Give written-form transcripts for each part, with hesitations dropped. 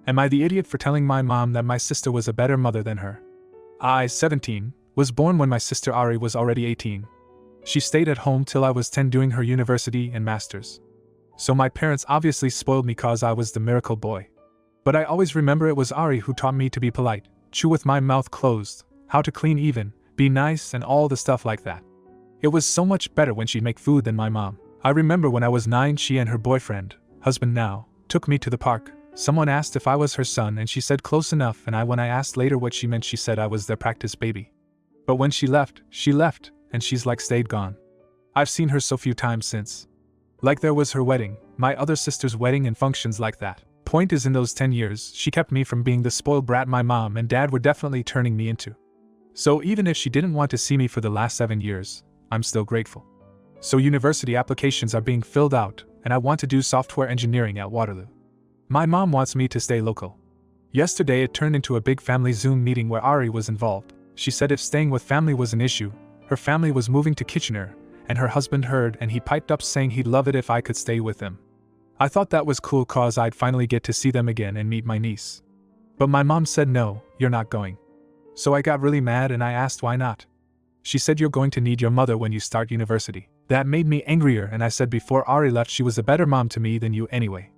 Am I the idiot for telling my mom that my sister was a better mother than her? I, 17, was born when my sister Ari was already 18. She stayed at home till I was 10 doing her university and masters. So my parents obviously spoiled me cause I was the miracle boy. But I always remember it was Ari who taught me to be polite, chew with my mouth closed, how to clean even, be nice and all the stuff like that. It was so much better when she'd make food than my mom. I remember when I was 9 she and her boyfriend, husband now, took me to the park. Someone asked if I was her son and she said close enough, and when I asked later what she meant she said I was their practice baby. But when she left, and she's like stayed gone. I've seen her so few times since. Like there was her wedding, my other sister's wedding and functions like that. Point is in those 10 years, she kept me from being the spoiled brat my mom and dad were definitely turning me into. So even if she didn't want to see me for the last 7 years, I'm still grateful. So university applications are being filled out, and I want to do software engineering at Waterloo. My mom wants me to stay local. Yesterday it turned into a big family Zoom meeting where Ari was involved. She said if staying with family was an issue, her family was moving to Kitchener, and her husband heard and he piped up saying he'd love it if I could stay with them. I thought that was cool cause I'd finally get to see them again and meet my niece. But my mom said no, you're not going. So I got really mad and I asked why not. She said you're going to need your mother when you start university. That made me angrier and I said before Ari left she was a better mom to me than you anyway.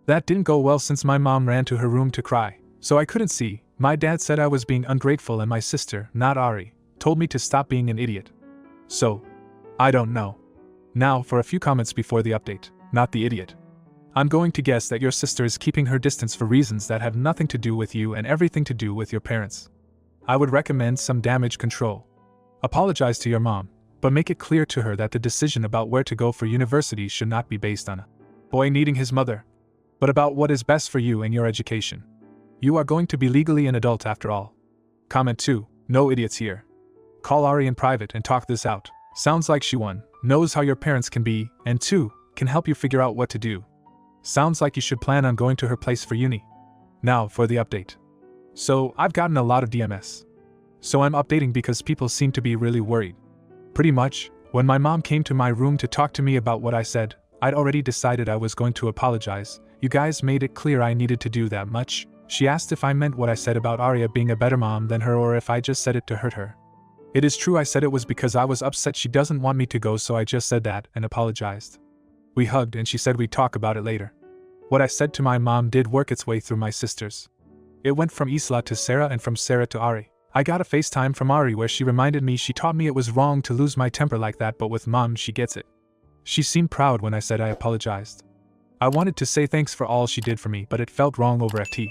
That didn't go well since my mom ran to her room to cry, so I couldn't see. My dad said I was being ungrateful and my sister, not Ari, told me to stop being an idiot. So, I don't know. Now for a few comments before the update, not the idiot. I'm going to guess that your sister is keeping her distance for reasons that have nothing to do with you and everything to do with your parents. I would recommend some damage control. Apologize to your mom, but make it clear to her that the decision about where to go for university should not be based on a boy needing his mother, but about what is best for you and your education. You are going to be legally an adult after all. Comment 2, no idiots here. Call Ari in private and talk this out. Sounds like she 1, knows how your parents can be, and 2, can help you figure out what to do. Sounds like you should plan on going to her place for uni. Now for the update. So, I've gotten a lot of DMS. So I'm updating because people seem to be really worried. Pretty much, when my mom came to my room to talk to me about what I said, I'd already decided I was going to apologize. You guys made it clear I needed to do that much. She asked if I meant what I said about Arya being a better mom than her or if I just said it to hurt her. It is true I said it was because I was upset she doesn't want me to go, so I just said that and apologized. We hugged and she said we'd talk about it later. What I said to my mom did work its way through my sisters. It went from Isla to Sarah and from Sarah to Ari. I got a FaceTime from Ari where she reminded me she taught me it was wrong to lose my temper like that, but with mom she gets it. She seemed proud when I said I apologized. I wanted to say thanks for all she did for me, but it felt wrong over FT.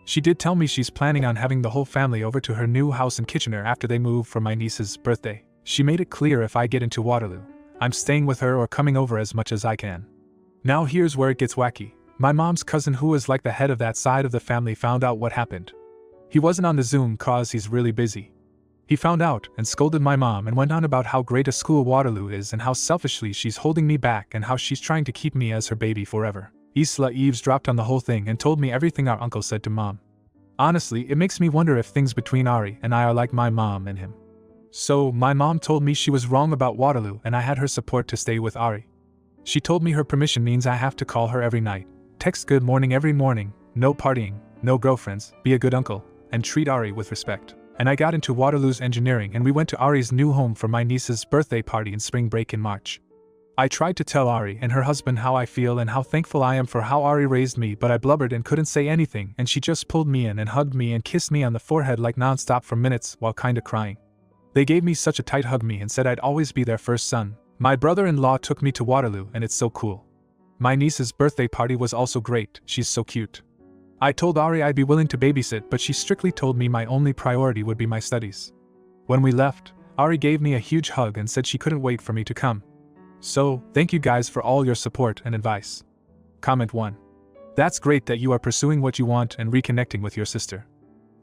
She did tell me she's planning on having the whole family over to her new house in Kitchener after they move for my niece's birthday. She made it clear if I get into Waterloo, I'm staying with her or coming over as much as I can. Now here's where it gets wacky. My mom's cousin, who is like the head of that side of the family, found out what happened. He wasn't on the Zoom cause he's really busy. He found out and scolded my mom and went on about how great a school Waterloo is and how selfishly she's holding me back and how she's trying to keep me as her baby forever. Isla eavesdropped on the whole thing and told me everything our uncle said to mom. Honestly, it makes me wonder if things between Ari and I are like my mom and him. So, my mom told me she was wrong about Waterloo and I had her support to stay with Ari. She told me her permission means I have to call her every night, text good morning every morning, no partying, no girlfriends, be a good uncle, and treat Ari with respect. And I got into Waterloo's engineering and we went to Ari's new home for my niece's birthday party in spring break in March. I tried to tell Ari and her husband how I feel and how thankful I am for how Ari raised me, but I blubbered and couldn't say anything, and she just pulled me in and hugged me and kissed me on the forehead like non-stop for minutes while kinda crying. They gave me such a tight hug me and said I'd always be their first son. My brother-in-law took me to Waterloo and it's so cool. My niece's birthday party was also great, she's so cute. I told Ari I'd be willing to babysit, but she strictly told me my only priority would be my studies. When we left, Ari gave me a huge hug and said she couldn't wait for me to come. So, thank you guys for all your support and advice. Comment 1. That's great that you are pursuing what you want and reconnecting with your sister.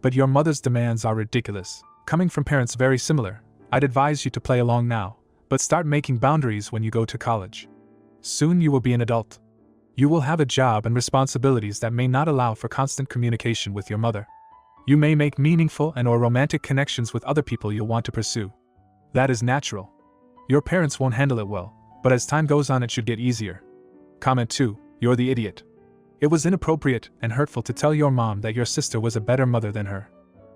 But your mother's demands are ridiculous. Coming from parents very similar, I'd advise you to play along now, but start making boundaries when you go to college. Soon you will be an adult. You will have a job and responsibilities that may not allow for constant communication with your mother. You may make meaningful and/or romantic connections with other people you'll want to pursue. That is natural. Your parents won't handle it well, but as time goes on it should get easier. Comment 2. You're the idiot. It was inappropriate and hurtful to tell your mom that your sister was a better mother than her.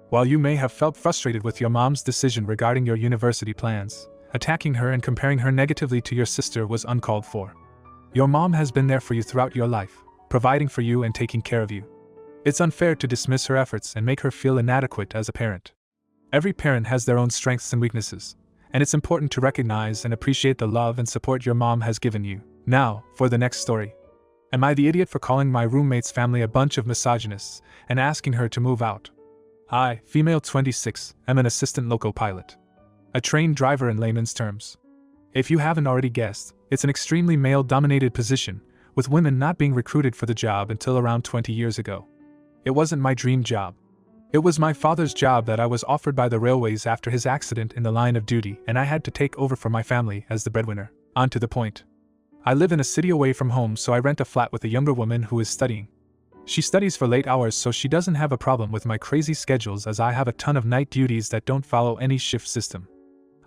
While you may have felt frustrated with your mom's decision regarding your university plans, attacking her and comparing her negatively to your sister was uncalled for. Your mom has been there for you throughout your life, providing for you and taking care of you. It's unfair to dismiss her efforts and make her feel inadequate as a parent. Every parent has their own strengths and weaknesses, and it's important to recognize and appreciate the love and support your mom has given you. Now, for the next story. Am I the idiot for calling my roommate's family a bunch of misogynists and asking her to move out? I, female 26, am an assistant loco pilot. A trained driver in layman's terms. If you haven't already guessed, it's an extremely male-dominated position, with women not being recruited for the job until around 20 years ago. It wasn't my dream job. It was my father's job that I was offered by the railways after his accident in the line of duty, and I had to take over for my family as the breadwinner. On to the point. I live in a city away from home, so I rent a flat with a younger woman who is studying. She studies for late hours, so she doesn't have a problem with my crazy schedules, as I have a ton of night duties that don't follow any shift system.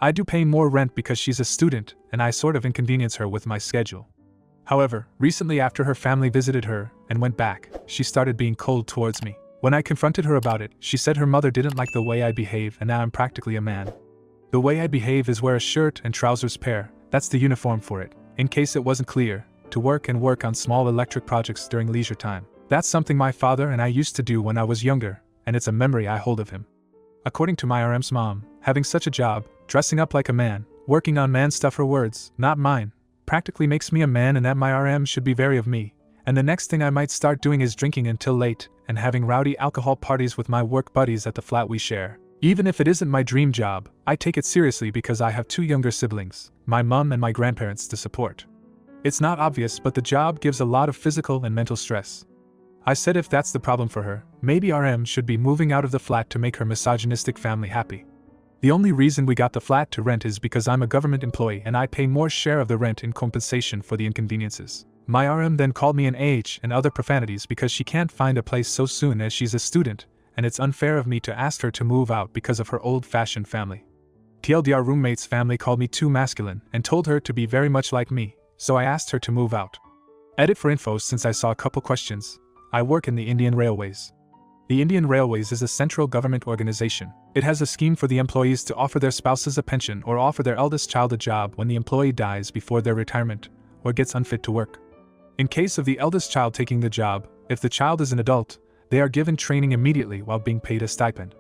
I do pay more rent because she's a student, and I sort of inconvenience her with my schedule. However, recently after her family visited her and went back, she started being cold towards me. When I confronted her about it, she said her mother didn't like the way I behave, and now I'm practically a man. The way I behave is wear a shirt and trousers pair, that's the uniform for it, in case it wasn't clear, to work on small electric projects during leisure time. That's something my father and I used to do when I was younger, and it's a memory I hold of him. According to my RM's mom, having such a job, dressing up like a man, working on man stuff, her words, not mine, practically makes me a man, and that my RM should be wary of me. And the next thing I might start doing is drinking until late and having rowdy alcohol parties with my work buddies at the flat we share. Even if it isn't my dream job, I take it seriously because I have 2 younger siblings, my mom and my grandparents, to support. It's not obvious, but the job gives a lot of physical and mental stress. I said if that's the problem for her, maybe RM should be moving out of the flat to make her misogynistic family happy. The only reason we got the flat to rent is because I'm a government employee and I pay more share of the rent in compensation for the inconveniences. My RM then called me an age and other profanities because she can't find a place so soon as she's a student, and it's unfair of me to ask her to move out because of her old-fashioned family. TLDR roommate's family called me too masculine and told her to be very much like me, so I asked her to move out. Edit for info since I saw a couple questions. I work in the Indian Railways. The Indian Railways is a central government organization. It has a scheme for the employees to offer their spouses a pension or offer their eldest child a job when the employee dies before their retirement or gets unfit to work. In case of the eldest child taking the job, if the child is an adult, they are given training immediately while being paid a stipend.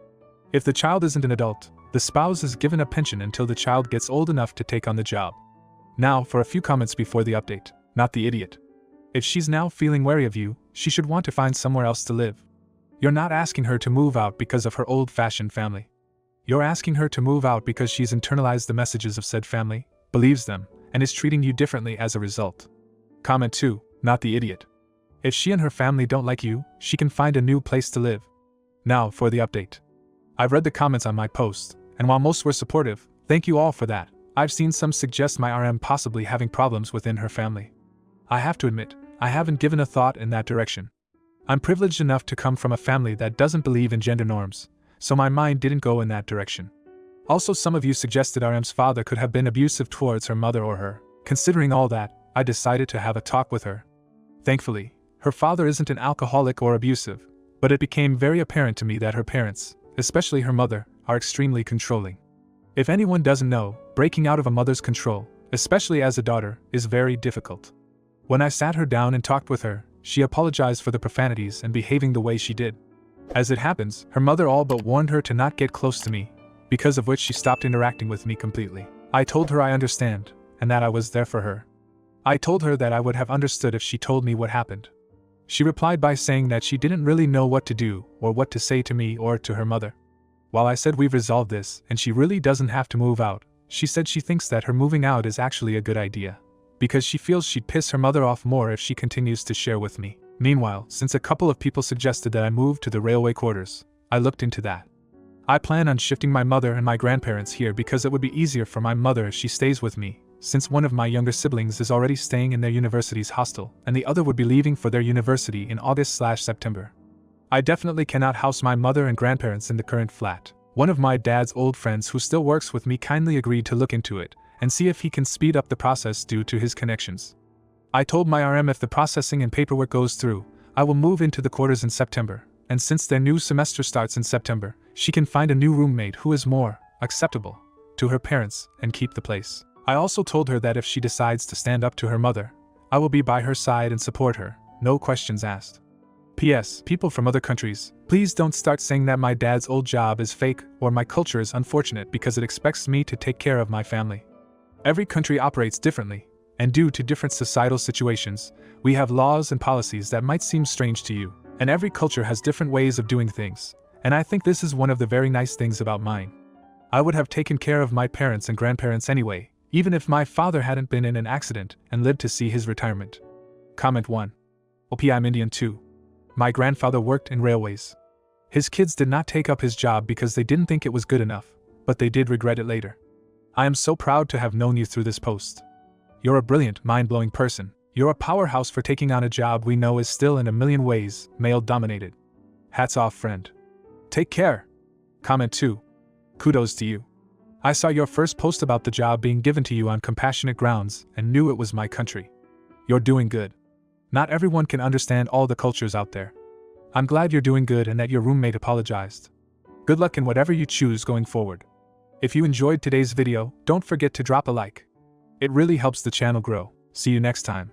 If the child isn't an adult, the spouse is given a pension until the child gets old enough to take on the job. Now for a few comments before the update. Not the idiot. If she's now feeling wary of you, she should want to find somewhere else to live. You're not asking her to move out because of her old-fashioned family. You're asking her to move out because she's internalized the messages of said family, believes them, and is treating you differently as a result. Comment 2. Not the idiot. If she and her family don't like you, she can find a new place to live. Now for the update. I've read the comments on my post, and while most were supportive, thank you all for that, I've seen some suggest my RM possibly having problems within her family. I have to admit, I haven't given a thought in that direction. I'm privileged enough to come from a family that doesn't believe in gender norms, so my mind didn't go in that direction. Also, some of you suggested RM's father could have been abusive towards her mother or her. Considering all that, I decided to have a talk with her. Thankfully, her father isn't an alcoholic or abusive, but it became very apparent to me that her parents, especially her mother, are extremely controlling. If anyone doesn't know, breaking out of a mother's control, especially as a daughter, is very difficult. When I sat her down and talked with her, she apologized for the profanities and behaving the way she did. As it happens, her mother all but warned her to not get close to me, because of which she stopped interacting with me completely. I told her I understand, and that I was there for her. I told her that I would have understood if she told me what happened. She replied by saying that she didn't really know what to do or what to say to me or to her mother. While I said we've resolved this and she really doesn't have to move out, she said she thinks that her moving out is actually a good idea, because she feels she'd piss her mother off more if she continues to share with me. Meanwhile, since a couple of people suggested that I move to the railway quarters, I looked into that. I plan on shifting my mother and my grandparents here because it would be easier for my mother if she stays with me, since one of my younger siblings is already staying in their university's hostel, and the other would be leaving for their university in August/September. I definitely cannot house my mother and grandparents in the current flat. One of my dad's old friends who still works with me kindly agreed to look into it and see if he can speed up the process due to his connections. I told my RM if the processing and paperwork goes through, I will move into the quarters in September, and since their new semester starts in September, she can find a new roommate who is more acceptable to her parents and keep the place. I also told her that if she decides to stand up to her mother, I will be by her side and support her, no questions asked. P.S. People from other countries, please don't start saying that my dad's old job is fake or my culture is unfortunate because it expects me to take care of my family. Every country operates differently, and due to different societal situations, we have laws and policies that might seem strange to you, and every culture has different ways of doing things, and I think this is one of the very nice things about mine. I would have taken care of my parents and grandparents anyway, even if my father hadn't been in an accident and lived to see his retirement. Comment 1. OP, I'm Indian too. My grandfather worked in railways. His kids did not take up his job because they didn't think it was good enough, but they did regret it later. I am so proud to have known you through this post. You're a brilliant, mind-blowing person. You're a powerhouse for taking on a job we know is still in a million ways male-dominated. Hats off, friend. Take care. Comment 2. Kudos to you. I saw your first post about the job being given to you on compassionate grounds and knew it was my country. You're doing good. Not everyone can understand all the cultures out there. I'm glad you're doing good and that your roommate apologized. Good luck in whatever you choose going forward. If you enjoyed today's video, don't forget to drop a like. It really helps the channel grow. See you next time.